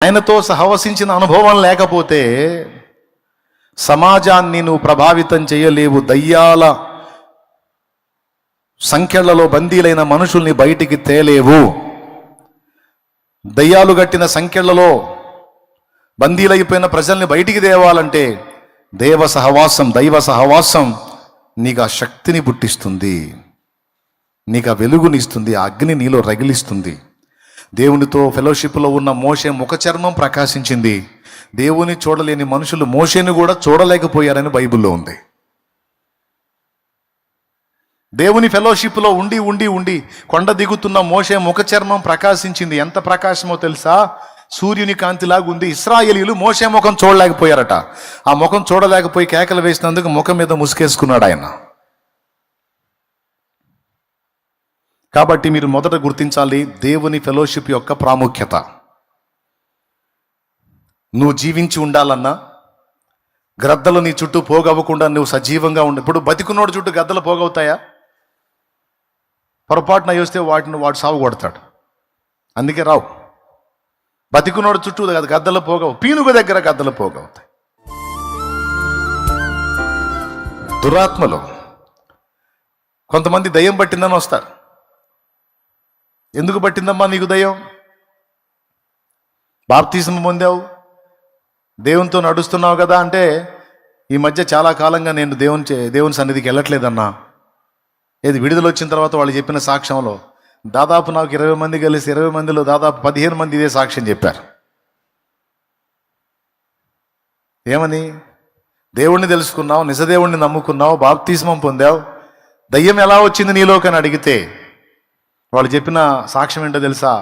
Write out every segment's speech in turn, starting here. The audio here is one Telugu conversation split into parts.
ఆయనతో సహవసించిన అనుభవం లేకపోతే సమాజాన్ని నువ్వు ప్రభావితం చేయలేవు. దయ్యాల సంఖ్యలలో బందీలైన మనుషుల్ని బయటికి తేలేవు. దయ్యాలు గట్టిన సంఖ్యలలో బందీలైపోయిన ప్రజల్ని బయటికి తేవాలంటే దైవ సహవాసం నీకు ఆ శక్తిని పుట్టిస్తుంది, నీకు ఆ వెలుగునిస్తుంది, ఆ అగ్ని నీలో రగిలిస్తుంది. దేవునితో ఫెలోషిప్లో ఉన్న మోషే ముఖ చర్మం ప్రకాశించింది. దేవుని చూడలేని మనుషులు మోషేని కూడా చూడలేకపోయారని బైబిల్లో ఉంది. దేవుని ఫెలోషిప్లో ఉండి ఉండి ఉండి కొండ దిగుతున్న మోషే ముఖ చర్మం ప్రకాశించింది. ఎంత ప్రకాశమో తెలుసా? సూర్యుని కాంతిలాగా ఉంది. ఇశ్రాయేలీయులు మోషే ముఖం చూడలేకపోయారట. ఆ ముఖం చూడలేకపోయి కేకలు వేసినందుకు ముఖం మీద ముసుకేసుకున్నాడు ఆయన. కాబట్టి మీరు మొదట గుర్తించాలి దేవుని ఫెలోషిప్ యొక్క ప్రాముఖ్యత. నువ్వు జీవించి ఉండాలన్నా గ్రద్దలు నీ చుట్టూ పోగవ్వకుండా నువ్వు సజీవంగా ఉండు. ఇప్పుడు బతికున్నోడు చుట్టూ గద్దలు పోగవుతాయా? పొరపాటున వేస్తే వాడు సాగు కొడతాడు, అందుకే రావు. బతికున్నోడు చుట్టూ గద్దలు పోగవు, పీనుగు దగ్గర గద్దలు పోగవుతాయి. దురాత్మలు కొంతమంది దయ్యం పట్టిందని వస్తారు. ఎందుకు పట్టిందమ్మా నీకు దయ్యం? బాప్తిస్మం పొందావు, దేవునితో నడుస్తున్నావు కదా అంటే, ఈ మధ్య చాలా కాలంగా నేను దేవుని సన్నిధికి వెళ్ళట్లేదన్నా. ఏది విడుదల వచ్చిన తర్వాత వాళ్ళు చెప్పిన సాక్ష్యంలో దాదాపు నాకు 20 మంది కలిసి 20 మందిలో దాదాపు 15 మంది ఇదే సాక్ష్యం చెప్పారు. ఏమని? దేవుణ్ణి తెలుసుకున్నావు, నిజదేవుణ్ణి నమ్ముకున్నావు, బాప్తిస్మం పొందావు, దయ్యం ఎలా వచ్చింది నీలోకని అడిగితే వాళ్ళు చెప్పిన సాక్ష్యం ఏంటో తెలుసా?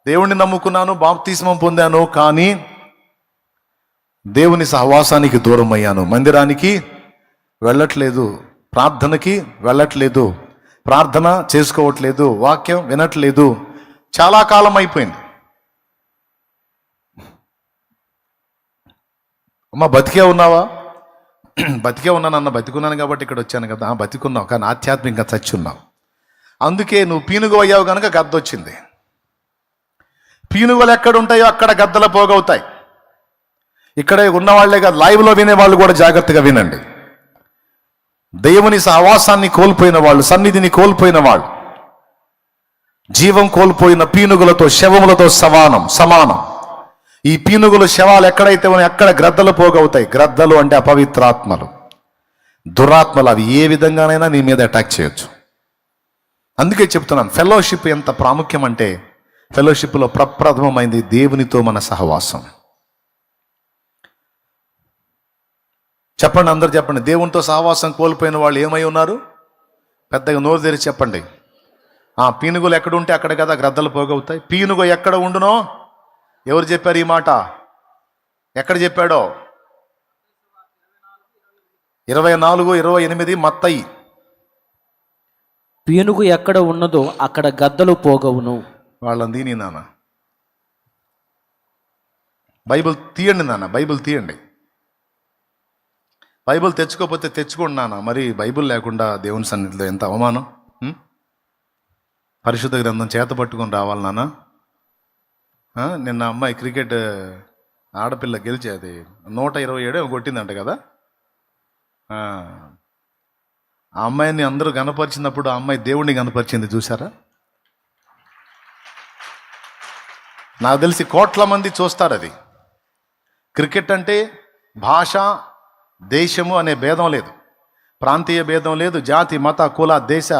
దేవుణ్ణి నమ్ముకున్నాను, బాప్తిస్మం పొందాను, కానీ దేవుని సహవాసానికి దూరం అయ్యాను, మందిరానికి వెళ్ళట్లేదు, ప్రార్థనకి వెళ్ళట్లేదు, ప్రార్థన చేసుకోవట్లేదు, వాక్యం వినట్లేదు, చాలా కాలం అయిపోయింది. అమ్మ బతికే ఉన్నావా? బతికే ఉన్నానన్న, బతికున్నాను కాబట్టి ఇక్కడ వచ్చాను కదా. బతికున్నావు కానీ ఆధ్యాత్మికంగా చచ్చి ఉన్నావు. అందుకే నువ్వు పీనుగు అయ్యావు కనుక గద్ద వచ్చింది. పీనుగలు ఎక్కడ ఉంటాయో అక్కడ గద్దలు పోగవుతాయి. ఇక్కడే ఉన్నవాళ్లే కాదు, లైవ్లో వినేవాళ్ళు కూడా జాగ్రత్తగా వినండి. దేవుని సహవాసాన్ని కోల్పోయిన వాళ్ళు, సన్నిధిని కోల్పోయిన వాళ్ళు, జీవం కోల్పోయిన పీనుగులతో, శవములతో సమానం. ఈ పీనుగులు శవాలు ఎక్కడైతే ఉన్నాయో అక్కడ గ్రద్దలు పోగవుతాయి. గ్రద్దలు అంటే అపవిత్రాత్మలు, దురాత్మలు. అవి ఏ విధంగానైనా నీ మీద అటాక్ చేయొచ్చు. అందుకే చెప్తున్నాను, ఫెలోషిప్ ఎంత ప్రాముఖ్యం అంటే, ఫెలోషిప్లో ప్రప్రథమమైంది దేవునితో మన సహవాసం. చెప్పండి, అందరు చెప్పండి. దేవునితో సహవాసం కోల్పోయిన వాళ్ళు ఏమై ఉన్నారు? పెద్దగా నోరు తెరిచి చెప్పండి. పీనుగులు ఎక్కడుంటే అక్కడ కదా గ్రద్దలు పోగవుతాయి. పీనుగు ఎక్కడ ఉండునో, ఎవరు చెప్పారు ఈ మాట? ఎక్కడ చెప్పాడో? 24:28 మత్తయి. పీనుగు ఎక్కడ ఉన్నదో అక్కడ గద్దలు పోగవును. వాళ్ళని దీని నాన్న బైబిల్ తీయండి, నాన్న బైబిల్ తీయండి. బైబిల్ తెచ్చుకోకపోతే తెచ్చుకోండి నాన్న. మరి బైబిల్ లేకుండా దేవుని సన్నిధిలో ఎంత అవమానం. పరిశుద్ధ గ్రంథం చేత పట్టుకొని రావాలి నాన్న. నిన్న అమ్మాయి క్రికెట్ ఆడపిల్ల గెలిచేది 127 కొట్టిందంట కదా. ఆ అమ్మాయిని అందరూ గనపరిచినప్పుడు ఆ అమ్మాయి దేవుణ్ణి గనపరిచింది, చూసారా? నాకు తెలిసి కోట్ల మంది చూస్తారు అది. క్రికెట్ అంటే భాష, దేశము అనే భేదం లేదు, ప్రాంతీయ భేదం లేదు, జాతి, మత, కుల, దేశ,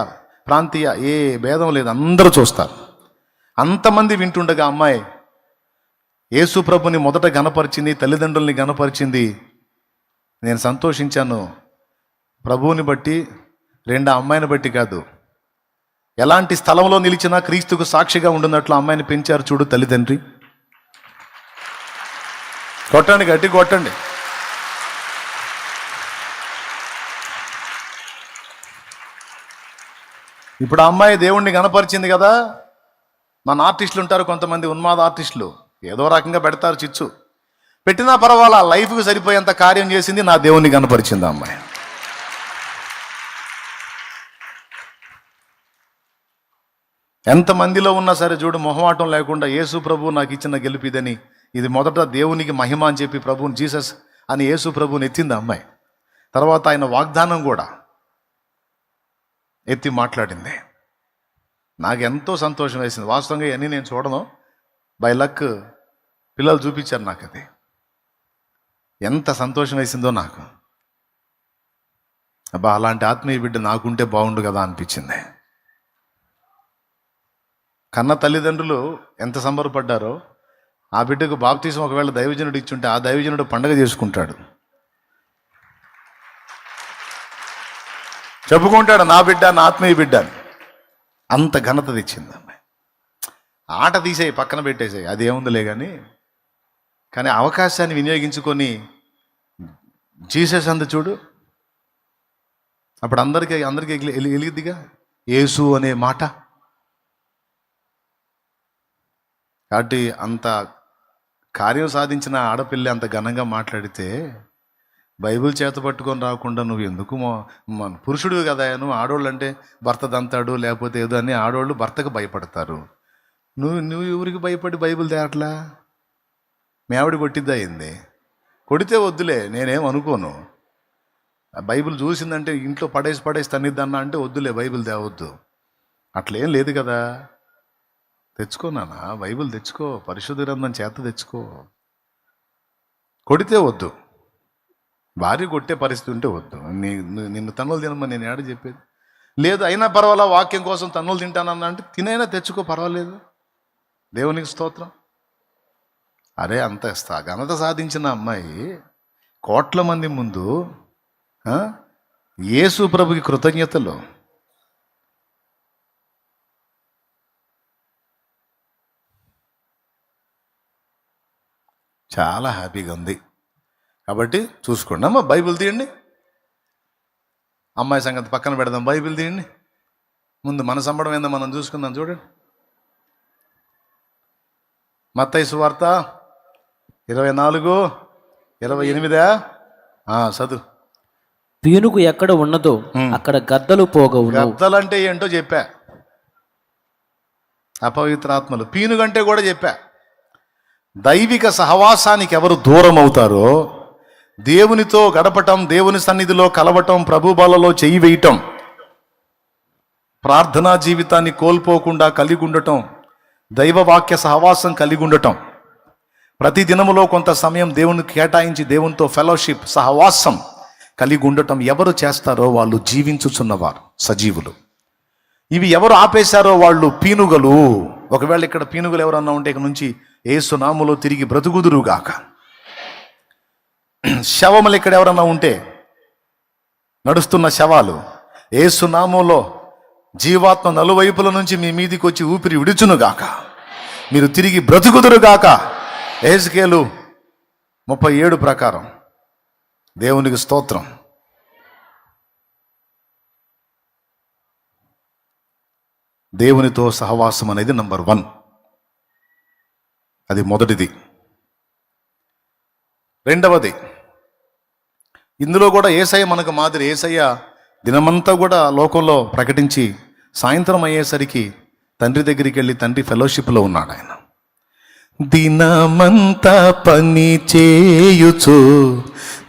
ప్రాంతీయ ఏ భేదం లేదు, అందరూ చూస్తారు. అంతమంది వింటుండగా అమ్మాయి యేసు ప్రభుని మొదట గనపరిచింది, తల్లిదండ్రుల్ని గనపరిచింది. నేను సంతోషించాను, ప్రభువుని బట్టి, రెండో అమ్మాయిని బట్టి కాదు. ఎలాంటి స్థలంలో నిలిచినా క్రీస్తుకు సాక్షిగా ఉండున్నట్లు అమ్మాయిని పెంచారు చూడు తల్లిదండ్రి. కొట్టండి, గట్టి కొట్టండి. ఇప్పుడు ఆ అమ్మాయి దేవుణ్ణి గనపరిచింది కదా. మన ఆర్టిస్టులు ఉంటారు కొంతమంది, ఉన్మాద ఆర్టిస్టులు, ఏదో రకంగా పెడతారు చిచ్చు. పెట్టినా పర్వాలా, లైఫ్కి సరిపోయేంత కార్యం చేసింది, నా దేవుణ్ణి గనపరిచింది ఆ అమ్మాయి. ఎంతమందిలో ఉన్నా సరే చూడు, మొహమాటం లేకుండా యేసు ప్రభు నాకు ఇచ్చిన గెలుపు ఇదని ఇది మొదట దేవునికి మహిమ అని చెప్పి ప్రభువుని జీసస్ అని యేసు ప్రభువుని ఎత్తింది అమ్మాయి. తర్వాత ఆయన వాగ్దానం కూడా ఎత్తి మాట్లాడింది. నాకు ఎంతో సంతోషం వేసింది. వాస్తవంగా ఇవన్నీ నేను చూడను, బై లక్ పిల్లలు చూపించారు నాకు. అది ఎంత సంతోషం వేసిందో నాకు. అబ్బా, అలాంటి ఆత్మీయ బిడ్డ నాకుంటే బాగుండు కదా అనిపించింది. కన్న తల్లిదండ్రులు ఎంత సంబరపడ్డారో, ఆ బిడ్డకు బాప్తీసం ఒకవేళ దైవజనుడు ఇచ్చుంటే ఆ దైవజనుడు పండగ చేసుకుంటాడు, చెప్పుకుంటాడు నా బిడ్డ, నా ఆత్మీయ బిడ్డ. అంత ఘనత తెచ్చింది అమ్మాయి. ఆట తీసేయి, పక్కన పెట్టేసేయి, అది ఏముందిలే కానీ అవకాశాన్ని వినియోగించుకొని జీసస్ అందు చూడు. అప్పుడు అందరికీ ఎలిగిద్దిగా యేసు అనే మాట. కాబట్టి అంత కార్యం సాధించిన ఆడపిల్ల అంత ఘనంగా మాట్లాడితే బైబిల్ చేత పట్టుకొని రాకుండా నువ్వు ఎందుకు పురుషుడు కదా, నువ్వు ఆడోళ్ళు అంటే భర్త దంతాడు లేకపోతే ఏదో అని ఆడోళ్ళు భర్తకు భయపడతారు. నువ్వు ఎవరికి భయపడి బైబిల్ తేట్లా? మేవిడ కొట్టిద్దా అయింది, కొడితే వద్దులే, నేనేం అనుకోను. బైబిల్ చూసిందంటే ఇంట్లో పడేసి తన్నిద్దన్నా అంటే వద్దులే, బైబిల్ తేవద్దు, అట్లేం లేదు కదా. తెచ్చుకో నాన్న, బైబిల్ తెచ్చుకో, పరిశుద్ధ గ్రంథం చేత తెచ్చుకో. కొడితే వద్దు, భార్య కొట్టే పరిస్థితి ఉంటే వద్దు. నిన్ను తన్నులు తినమని నేను ఏడ చెప్పేది లేదు. అయినా పర్వాలా, వాక్యం కోసం తన్నులు తింటానన్నా అంటే తినైనా తెచ్చుకో, పర్వాలేదు. దేవునికి స్తోత్రం. అరే, అంత ఘనత సాధించిన అమ్మాయి కోట్ల మంది ముందు యేసు ప్రభుకి కృతజ్ఞతలు. చాలా హ్యాపీగా ఉంది. కాబట్టి చూసుకోండి అమ్మ, బైబిల్ తీయండి. అమ్మాయి సంగతి పక్కన పెడదాం, బైబిల్ తీయండి. ముందు మన సంబడం ఏందో మనం చూసుకుందాం. చూడండి, మత్తయి సువార్త 24:28 చదువు. పీనుగు ఎక్కడ ఉన్నదో అక్కడ గద్దలు పోగవును. గద్దలంటే ఏంటో చెప్పా, అపవిత్రాత్మలు. పీనుగంటే కూడా చెప్పా. దైవిక సహవాసానికి ఎవరు దూరం అవుతారో, దేవునితో గడపటం, దేవుని సన్నిధిలో కలవటం, ప్రభు బలలో చెయ్యి వేయటం, ప్రార్థనా జీవితాన్ని కోల్పోకుండా కలిగి ఉండటం, దైవవాక్య సహవాసం కలిగి ఉండటం, ప్రతి దినములో కొంత సమయం దేవునికి కేటాయించి దేవునితో ఫెలోషిప్, సహవాసం కలిగి ఉండటం ఎవరు చేస్తారో వాళ్ళు జీవించుచున్నవారు, సజీవులు. ఇవి ఎవరు ఆపేశారో వాళ్ళు పీనుగలు. ఒకవేళ ఇక్కడ పీనుగలు ఎవరన్నా ఉంటే ఇక నుంచి యేసు నామములో తిరిగి బ్రతుకుదురుగాక. శవములు ఇక్కడ ఎవరన్నా ఉంటే, నడుస్తున్న శవాలు, యేసు నామములో జీవాత్మ నలువైపుల నుంచి మీ మీదికి వచ్చి ఊపిరి విడుచునుగాక, మీరు తిరిగి బ్రతుకుదురుగాక. యెహెజ్కేలు 37 ప్రకారం. దేవునికి స్తోత్రం. దేవునితో సహవాసం అనేది నంబర్ 1. అది మొదటిది. రెండవది, ఇందులో కూడా యేసయ్య మనకు మాదిరి. యేసయ్య దినమంతా కూడా లోకంలో ప్రకటించి సాయంత్రం అయ్యేసరికి తండ్రి దగ్గరికి వెళ్ళి తండ్రి ఫెలోషిప్లో ఉన్నాడు. ఆయన దినమంతా పని చేయుచు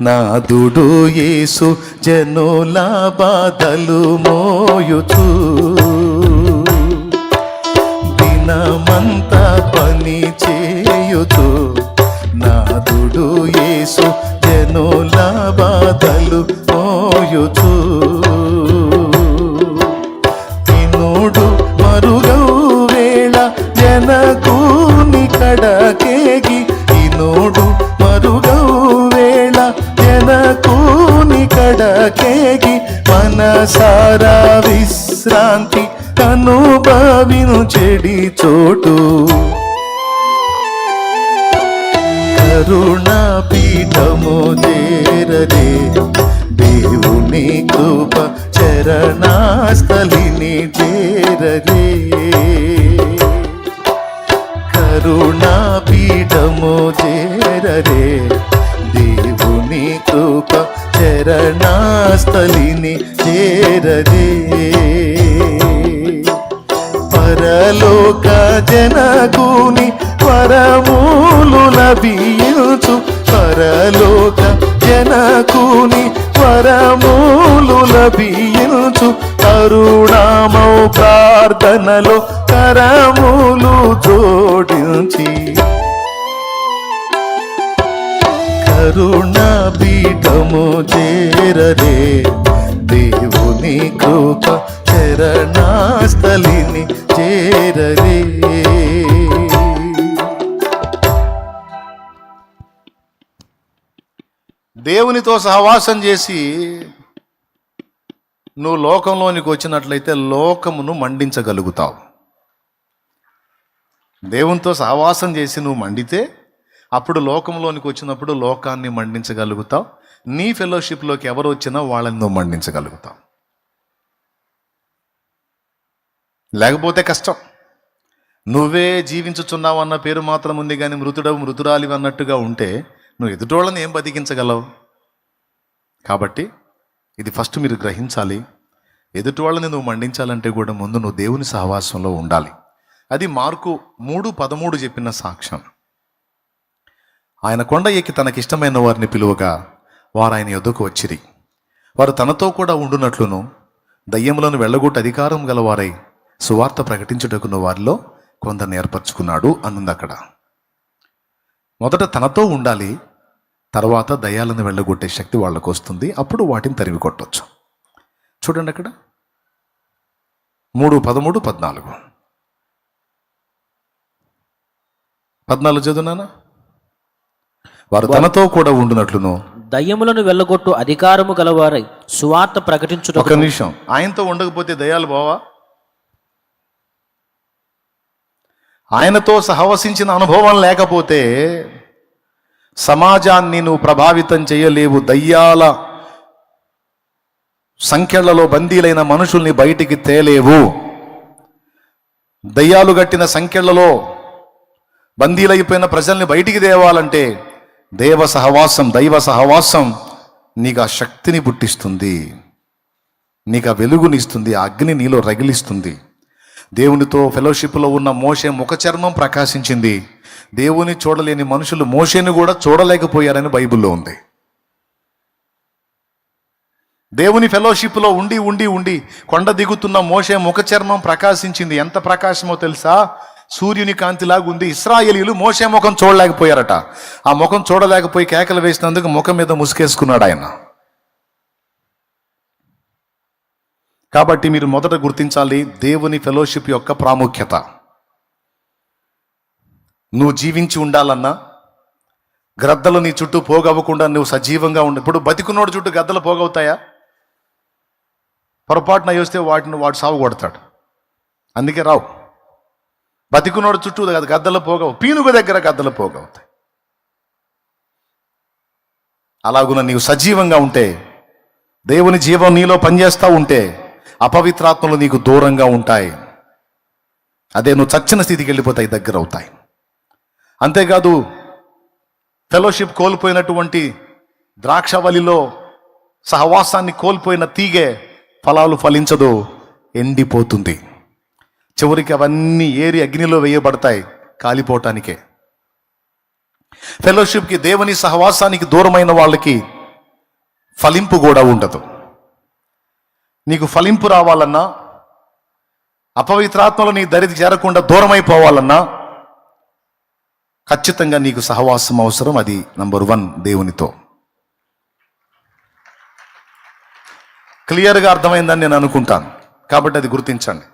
నాదుడు యేసు జనుల బాధలు మోయుచు. దినమంతా పని చేయుచు నాదుడు యేసు జనుల బాధలు మోయుచు. ఇనుడు మరుగౌ వేళ జనకూని కడకేగి, ఇనుడు మరుగౌ వేళ జనకూని కడకేగి, మనసారా విశ్రాంతి అనుభవిను చెడి చోటు. కరుణా పీఠము చేరరే దేవుని కృప చరణాస్థలిని చేరరే. కరుణా పీఠము చేరరే దేవుని కృప చరణాస్థలిని చేరరే. పరలోక జనకుని వరములు లభించు పరలోక జనకుని వరములు లభించు కరుణామౌ ప్రార్థనలో కరములు జోడించి కరుణ పీఠము చేరరే దేవుని కృప చరణాస్థలిని చేరరే. దేవునితో సహవాసం చేసి నువ్వు లోకంలోనికి వచ్చినట్లయితే లోకమును మండించగలుగుతావు. దేవునితో సహవాసం చేసి నువ్వు మండితే అప్పుడు లోకంలోనికి వచ్చినప్పుడు లోకాన్ని మండించగలుగుతావు. నీ ఫెలోషిప్లోకి ఎవరు వచ్చినా వాళ్ళని నువ్వు మండించగలుగుతావు. లేకపోతే కష్టం. నువ్వే జీవించుచున్నావు అన్న పేరు మాత్రం ఉంది కానీ మృతుడవు మృతురాలివి అన్నట్టుగా ఉంటే నువ్వు ఎదుటోళ్ళని ఏం బతికించగలవు? కాబట్టి ఇది ఫస్ట్ మీరు గ్రహించాలి. ఎదుటివాళ్ళని నువ్వు మండించాలంటే కూడా ముందు నువ్వు దేవుని సహవాసంలో ఉండాలి. అది మార్కు 3:13 చెప్పిన సాక్ష్యం. ఆయన కొండ ఎక్కి తనకిష్టమైన వారిని పిలువగా వారు ఆయన యొద్దకు వచ్చిరి. వారు తనతో కూడా ఉండునట్లును దయ్యములను వెళ్ళగొట్టి అధికారం గలవారై సువార్త ప్రకటించుటకును వారిలో కొందరిని ఏర్పరచుకున్నాడు అనుంది అక్కడ. మొదట తనతో ఉండాలి, తర్వాత దయ్యాలను వెళ్ళగొట్టే శక్తి వాళ్ళకు వస్తుంది. అప్పుడు వాటిని తరిమి కొట్టవచ్చు. చూడండి అక్కడ 3:13, 14 చదువునానా. వారు తనతో కూడా ఉండునట్లును దయ్యములను వెళ్ళగొట్టు అధికారము గలవారై సువార్త ప్రకటించుట. ఒక నిమిషం, ఆయనతో ఉండకపోతే దయ్యాలు బావా? ఆయనతో సహవసించిన అనుభవం లేకపోతే సమాజాన్ని నువ్వు ప్రభావితం చేయలేవు. దయ్యాల సంఖ్యలలో బందీలైన మనుషుల్ని బయటికి తేలేవు. దయ్యాలు గట్టిన సంఖ్యలలో బందీలైపోయిన ప్రజల్ని బయటికి తేవాలంటే దైవ సహవాసం నీకు ఆ శక్తిని పుట్టిస్తుంది, నీకు ఆ వెలుగునిస్తుంది, ఆ అగ్ని నీలో రగిలిస్తుంది. దేవునితో ఫెలోషిప్లో ఉన్న మోషే ముఖ చర్మం ప్రకాశించింది. దేవుని చూడలేని మనుషులు మోషేని కూడా చూడలేకపోయారని బైబిల్లో ఉంది. దేవుని ఫెలోషిప్లో ఉండి ఉండి ఉండి కొండ దిగుతున్న మోషే ముఖ చర్మం ప్రకాశించింది. ఎంత ప్రకాశమో తెలుసా? సూర్యుని కాంతిలాగా ఉంది. ఇశ్రాయేలీయులు మోషే ముఖం చూడలేకపోయారట. ఆ ముఖం చూడలేకపోయి కేకలు వేసినందుకు ముఖం మీద ముసుకేసుకున్నాడు ఆయన. కాబట్టి మీరు మొదట గుర్తించాలి దేవుని ఫెలోషిప్ యొక్క ప్రాముఖ్యత. నువ్వు జీవించి ఉండాలన్నా గ్రద్దలు నీ చుట్టూ పోగవ్వకుండా నువ్వు సజీవంగా ఉండు. ఇప్పుడు బతికున్నోడు చుట్టూ గద్దలు పోగవుతాయా? పొరపాటున వేస్తే వాడు సాగు కొడతాడు. అందుకే రావు. బతికున్నోడు చుట్టూ గద్దలు పోగవు, పీనుగు దగ్గర గద్దలు పోగవుతాయి. అలాగున నీవు సజీవంగా ఉంటే, దేవుని జీవం నీలో పనిచేస్తూ ఉంటే అపవిత్రాత్మలు నీకు దూరంగా ఉంటాయి. అదే నువ్వు చచ్చిన స్థితికి వెళ్ళిపోతాయి, దగ్గర అవుతాయి. అంతేకాదు ఫెలోషిప్ కోల్పోయినటువంటి ద్రాక్షవల్లిలో సహవాసాన్ని కోల్పోయిన తీగె ఫలాలు ఫలించదు, ఎండిపోతుంది. చివరికి అవన్నీ ఏరి అగ్నిలో వేయబడతాయి కాలిపోవటానికే. ఫెలోషిప్కి, దేవుని సహవాసానికి దూరమైన వాళ్ళకి ఫలింపు కూడా ఉండదు. నీకు ఫలింపు రావాలన్నా, అపవిత్రాత్మలు నీ దరికి చేరకుండా దూరమైపోవాలన్నా ఖచ్చితంగా నీకు సహవాసం అవసరం. అది నంబర్ 1 దేవునితో. క్లియర్గా అర్థమైందని నేను అనుకుంటాను. కాబట్టి అది గుర్తించండి.